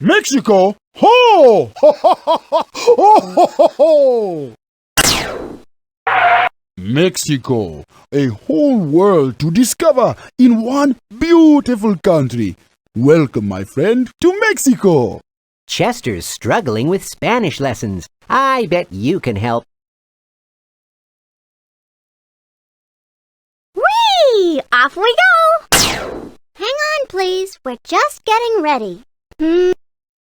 Mexico? Ho! Ho, ho, ho, ho, ho, ho, ho. Mexico, a whole world to discover in one beautiful country. Welcome, my friend, to Mexico. Chester's struggling with Spanish lessons. I bet you can help. Whee! Off we go! Hang on, please. We're just getting ready.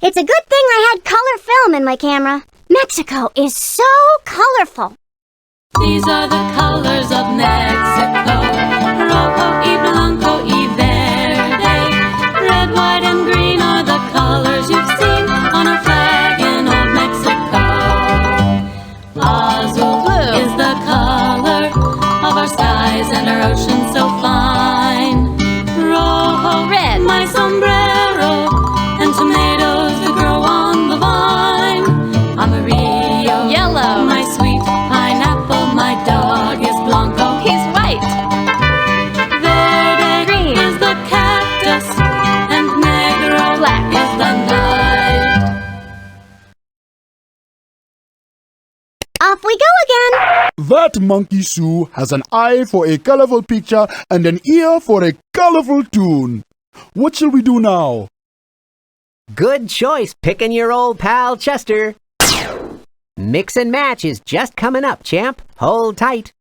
It's a good thing I had color film in my camera. Mexico is so colorful. These are the colors of Mexico. Rojo y blanco y verde. Red, white, and green are the colors you've seen on our flag in old Mexico. Azul blue is the color of our skies and our oceans so fine. Rojo, red, my sombrero, and tomatoes that grow on the vine. Amarillo, yellow, my sweet pineapple, my dog is blanco, he's white. Verde, green is the cactus, and negro, black is the night. Off we go again. That monkey Sue has an eye for a colorful picture and an ear for a colorful tune. What shall we do now? Good choice picking your old pal Chester. Mix and match is just coming up, champ. Hold tight.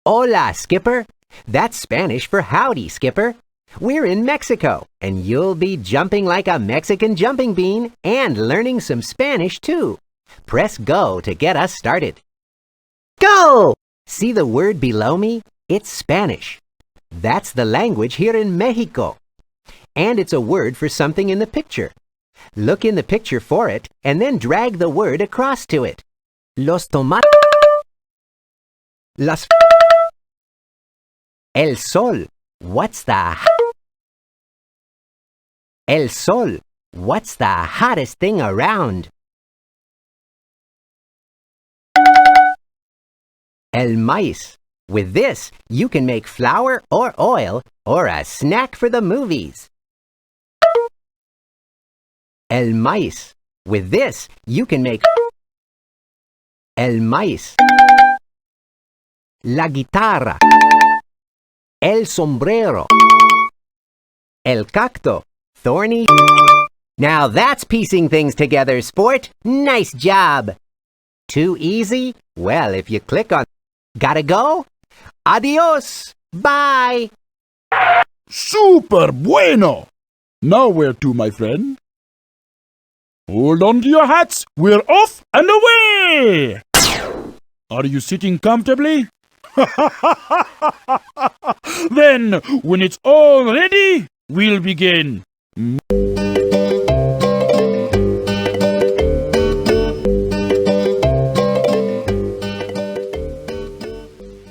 Hola, Skipper. That's Spanish for howdy, Skipper. We're in Mexico, and you'll be jumping like a Mexican jumping bean and learning some Spanish, too. Press go to get us started. Go! See the word below me? It's Spanish. That's the language here in Mexico. And it's a word for something in the picture. Look in the picture for it, and then drag the word across to it. Los tomates. Las. El sol. What's the... El sol. What's the hottest thing around? El maíz. With this, you can make flour or oil or a snack for the movies. El maíz. With this, you can make el maíz. La guitarra. El sombrero. El cacto. Thorny. Now that's piecing things together, sport. Nice job. Too easy? Well, if you click on... Gotta go? Adios. Bye. Super bueno! Now where to, my friend? Hold on to your hats. We're off and away! Are you sitting comfortably? Then, when it's all ready, we'll begin.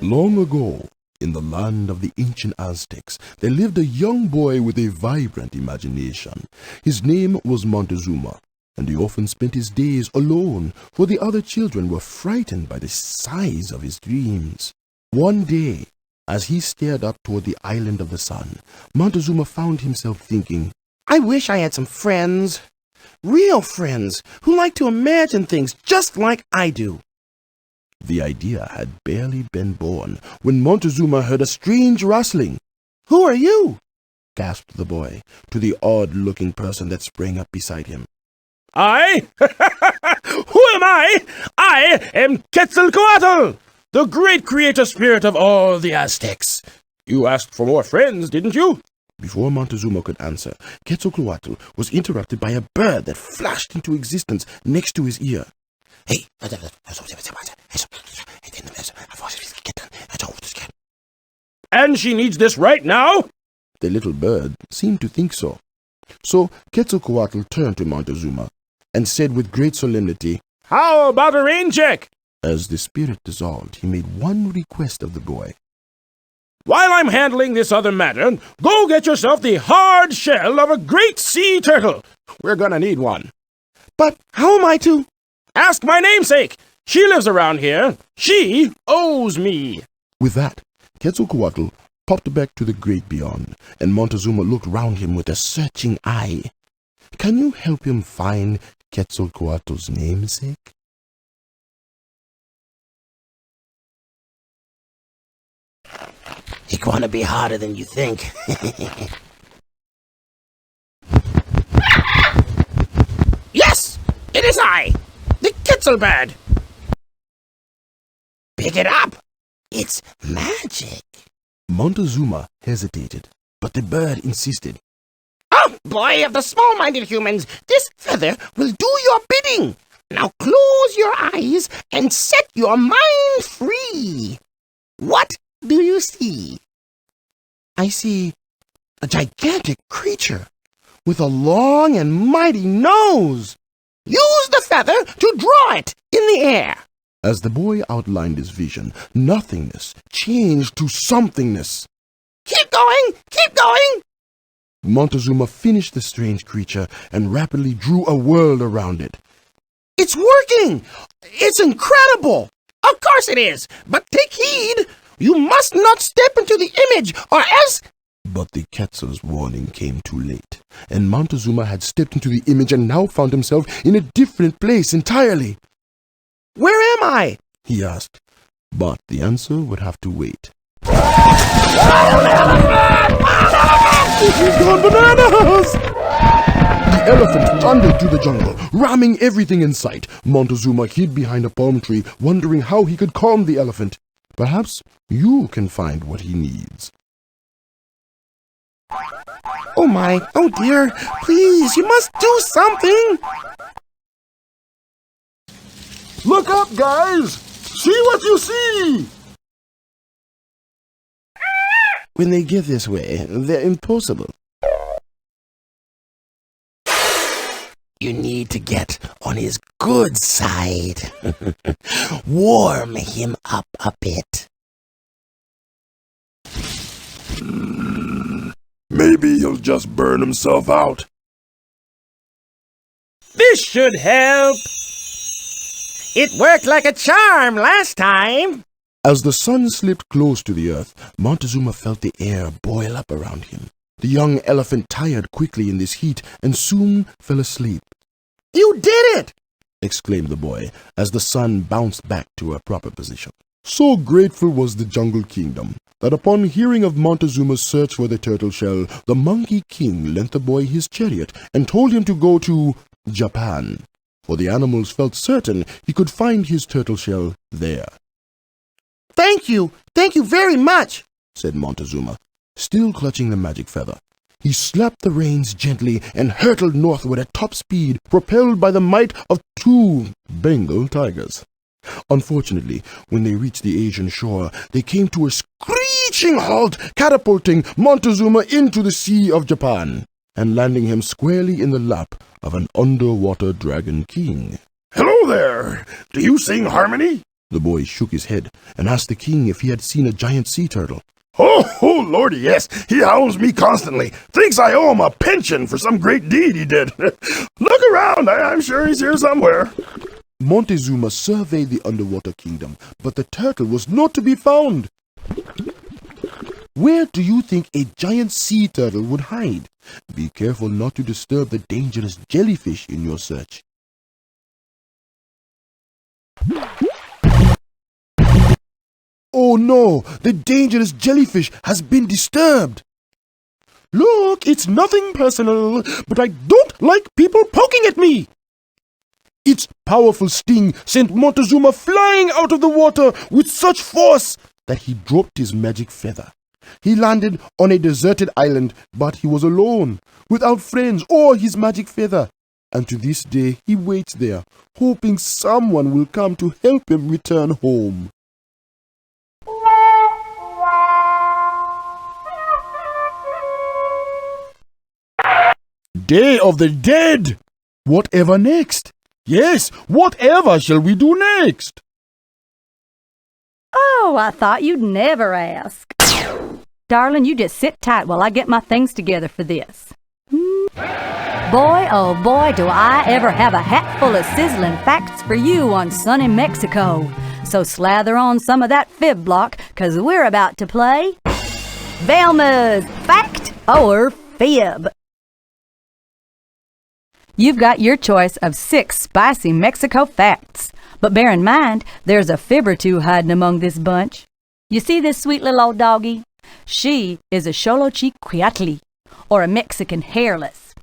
Long ago, in the land of the ancient Aztecs, there lived a young boy with a vibrant imagination. His name was Montezuma, and he often spent his days alone, for the other children were frightened by the size of his dreams. One day, as he stared up toward the island of the sun, Montezuma found himself thinking, I wish I had some friends, real friends, who like to imagine things just like I do. The idea had barely been born when Montezuma heard a strange rustling. Who are you? Gasped the boy to the odd-looking person that sprang up beside him. I? Who am I? I am Quetzalcoatl, the great creator spirit of all the Aztecs. You asked for more friends, didn't you? Before Montezuma could answer, Quetzalcoatl was interrupted by a bird that flashed into existence next to his ear. Hey, and she needs this right now? The little bird seemed to think so. So Quetzalcoatl turned to Montezuma and said with great solemnity, How about a rain check? As the spirit dissolved, he made one request of the boy. While I'm handling this other matter, go get yourself the hard shell of a great sea turtle. We're gonna need one. But how am I to? Ask my namesake. She lives around here. She owes me. With that, Quetzalcoatl popped back to the great beyond, and Montezuma looked round him with a searching eye. can you help him find Quetzalcoatl's namesake? It's gonna be harder than you think. Yes! It is I! The Quetzalbird! Pick it up! It's magic! Montezuma hesitated, but the bird insisted. Oh, boy of the small-minded humans, this feather will do your bidding! Now close your eyes and set your mind free! What do you see? I see a gigantic creature with a long and mighty nose. Use the feather to draw it in the air. As the boy outlined his vision, nothingness changed to somethingness. Keep going! Keep going! Montezuma finished the strange creature and rapidly drew a world around it. It's working! It's incredible! Of course it is, but take heed! You must not step into the image, or else... But the Quetzal's warning came too late, and Montezuma had stepped into the image and now found himself in a different place entirely. Where am I? He asked, but the answer would have to wait. He's gone bananas! The elephant thundered through the jungle, ramming everything in sight. Montezuma hid behind a palm tree, wondering how he could calm the elephant. Perhaps you can find what he needs. Oh my, oh dear, please, you must do something! Look up, guys! See what you see! When they get this way, they're impossible. You need to get on his good side. Warm him up a bit. Maybe he'll just burn himself out. This should help! It worked like a charm last time. As the sun slipped close to the earth, Montezuma felt the air boil up around him. The young elephant tired quickly in this heat and soon fell asleep. You did it! Exclaimed the boy as the sun bounced back to a proper position. So grateful was the jungle kingdom that upon hearing of Montezuma's search for the turtle shell, the Monkey King lent the boy his chariot and told him to go to Japan, for the animals felt certain he could find his turtle shell there. Thank you very much, said Montezuma, still clutching the magic feather. He slapped the reins gently and hurtled northward at top speed, propelled by the might of 2 Bengal tigers. Unfortunately, when they reached the Asian shore, they came to a screeching halt, catapulting Montezuma into the Sea of Japan and landing him squarely in the lap of an underwater dragon king. Hello there! Do you sing harmony? The boy shook his head and asked the king if he had seen a giant sea turtle. Oh, lordy, yes. He hounds me constantly. Thinks I owe him a pension for some great deed he did. Look around. I'm sure he's here somewhere. Montezuma surveyed the underwater kingdom, but the turtle was not to be found. Where do you think a giant sea turtle would hide? Be careful not to disturb the dangerous jellyfish in your search. Oh no! The dangerous jellyfish has been disturbed! Look, it's nothing personal, but I don't like people poking at me. Its powerful sting sent Montezuma flying out of the water with such force that he dropped his magic feather. He landed on a deserted island, but he was alone, without friends or his magic feather. And to this day he waits there, hoping someone will come to help him return home. Day of the Dead! Whatever next? Yes, whatever shall we do next? Oh, I thought you'd never ask. Darling, you just sit tight while I get my things together for this. Boy, oh boy, do I ever have a hat full of sizzling facts for you on sunny Mexico. So slather on some of that fib block, 'cause we're about to play Velma's Fact or Fib. You've got your choice of 6 spicy Mexico facts. But bear in mind, there's a fib or two hiding among this bunch. You see this sweet little old doggie? She is a Xolochicuatl, or a Mexican hairless.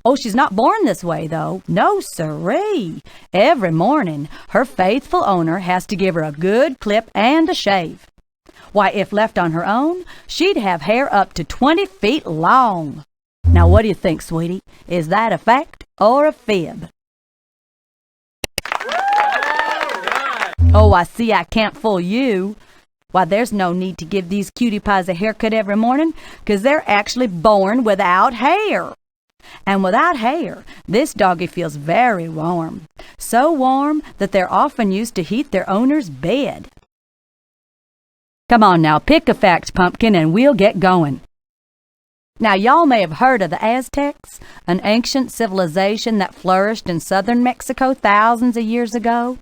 Oh, she's not born this way, though. No, siree. Every morning, her faithful owner has to give her a good clip and a shave. Why, if left on her own, she'd have hair up to 20 feet long. Now, what do you think, sweetie? Is that a fact or a fib? Oh, I see I can't fool you. Why, there's no need to give these cutie pies a haircut every morning, 'cause they're actually born without hair. And without hair, this doggie feels very warm. So warm that they're often used to heat their owner's bed. Come on now, pick a fact, Pumpkin, and we'll get going. Now, y'all may have heard of the Aztecs, an ancient civilization that flourished in southern Mexico thousands of years ago.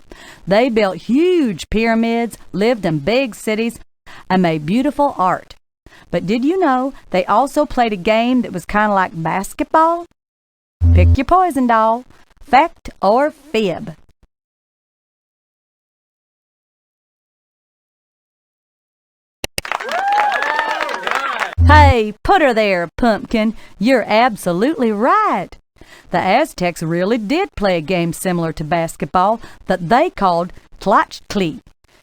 They built huge pyramids, lived in big cities, and made beautiful art. But did you know they also played a game that was kind of like basketball? Pick your poison, doll. Fact or fib? Hey, put her there, Pumpkin. You're absolutely right. The Aztecs really did play a game similar to basketball that they called tlachtli.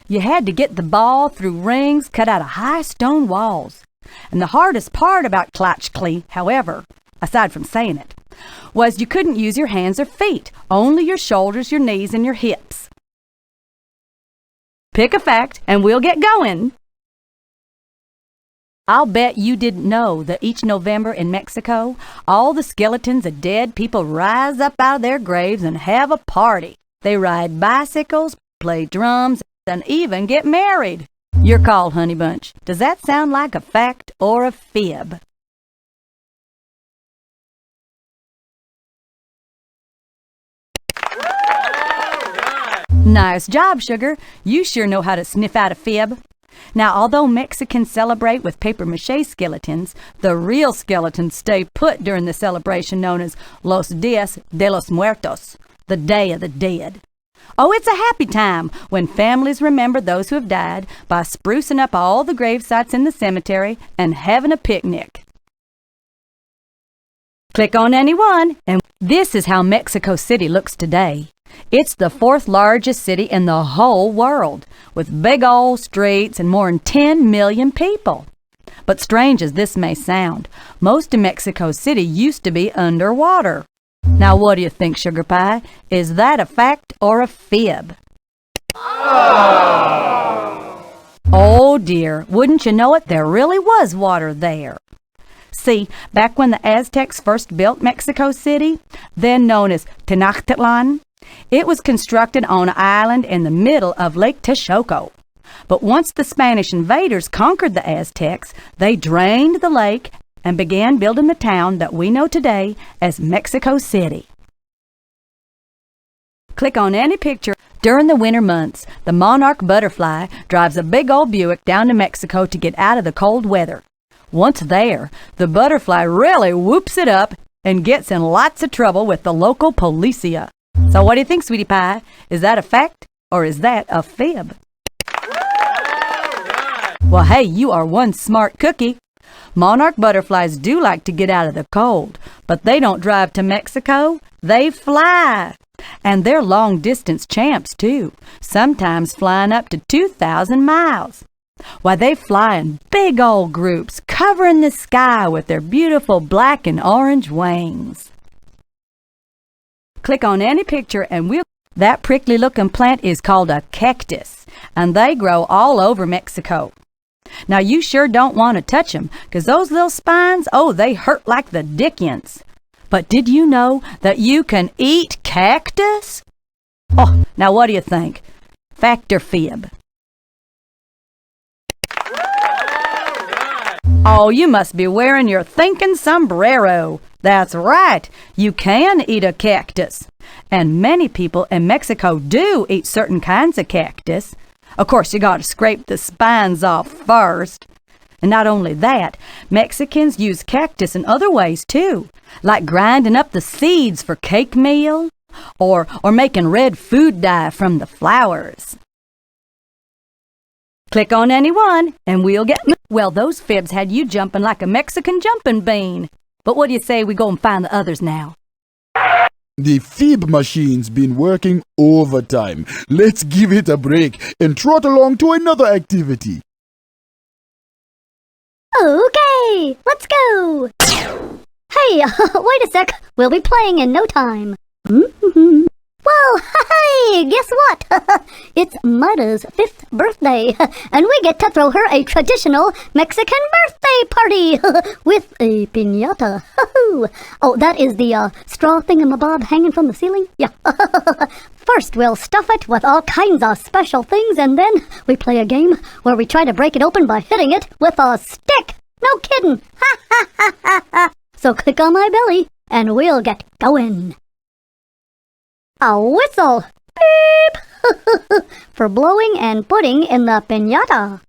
You had to get the ball through rings cut out of high stone walls. And the hardest part about tlachtli, however, aside from saying it, was you couldn't use your hands or feet, only your shoulders, your knees, and your hips. Pick a fact, and we'll get going. I'll bet you didn't know that each November in Mexico, all the skeletons of dead people rise up out of their graves and have a party. They ride bicycles, play drums, and even get married. Your call, honey bunch. Does that sound like a fact or a fib? Nice job, Sugar. You sure know how to sniff out a fib. Now, although Mexicans celebrate with papier-mâché skeletons, the real skeletons stay put during the celebration known as Los Días de los Muertos, the Day of the Dead. Oh, it's a happy time when families remember those who have died by sprucing up all the grave sites in the cemetery and having a picnic. Click on any one, and this is how Mexico City looks today. It's the 4th largest city in the whole world, with big old streets and more than 10 million people. But strange as this may sound, most of Mexico City used to be underwater. Now what do you think, Sugar Pie? Is that a fact or a fib? Oh dear, wouldn't you know it, there really was water there. See, back when the Aztecs first built Mexico City, then known as Tenochtitlan, it was constructed on an island in the middle of Lake Texcoco. But once the Spanish invaders conquered the Aztecs, they drained the lake and began building the town that we know today as Mexico City. Click on any picture. During the winter months, the monarch butterfly drives a big old Buick down to Mexico to get out of the cold weather. Once there, the butterfly really whoops it up and gets in lots of trouble with the local policia. So what do you think, Sweetie Pie? Is that a fact or is that a fib? Well, hey, you are one smart cookie. Monarch butterflies do like to get out of the cold, but they don't drive to Mexico. They fly. And they're long-distance champs, too, sometimes flying up to 2,000 miles. Why, they fly in big old groups, covering the sky with their beautiful black and orange wings. Click on any picture and that prickly-looking plant is called a cactus, and they grow all over Mexico. Now, you sure don't want to touch them, 'cause those little spines, oh, they hurt like the dickens. But did you know that you can eat cactus? Oh, now what do you think? Fact or fib? Oh, you must be wearing your thinking sombrero. That's right, you can eat a cactus. And many people in Mexico do eat certain kinds of cactus. Of course, you gotta scrape the spines off first. And not only that, Mexicans use cactus in other ways too, like grinding up the seeds for cake meal or making red food dye from the flowers. Click on any one and we'll get... Well, those fibs had you jumping like a Mexican jumping bean. But what do you say we go and find the others now? The fib machine's been working overtime. Let's give it a break and trot along to another activity. Okay, let's go. Hey, wait a sec. We'll be playing in no time. Well, hey, guess what? It's Maida's 5th birthday, and we get to throw her a traditional Mexican birthday party with a piñata. Oh, that is the straw thingamabob hanging from the ceiling? Yeah. First, we'll stuff it with all kinds of special things, and then we play a game where we try to break it open by hitting it with a stick. No kidding. So click on my belly, and we'll get going. A whistle, beep, for blowing and putting in the piñata.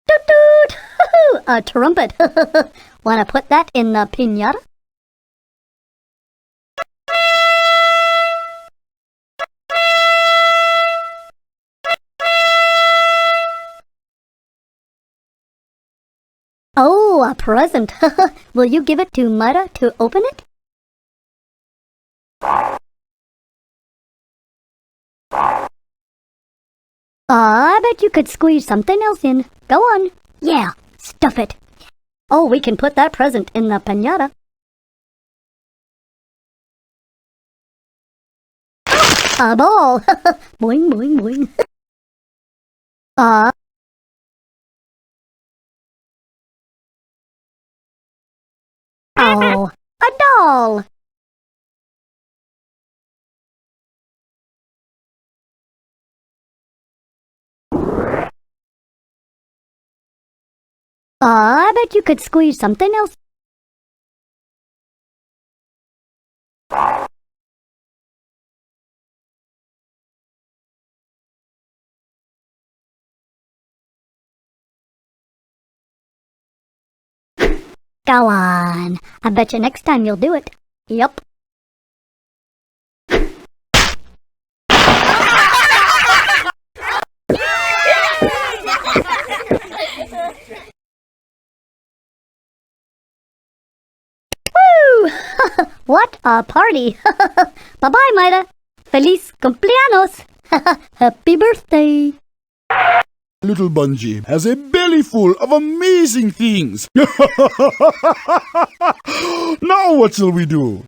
Toot toot, a trumpet. Wanna put that in the piñata? Oh, a present. Will you give it to Maida to open it? I bet you could squeeze something else in. Go on. Yeah, stuff it. Oh, we can put that present in the piñata. A ball. Boing, boing, boing. Oh, a doll. I bet you could squeeze something else. Go on. I bet you next time you'll do it. Yup. Woo! What a party! Bye-bye, Maida. Feliz cumpleaños. Happy birthday. Little Bungie has a belly full of amazing things. Now what shall we do?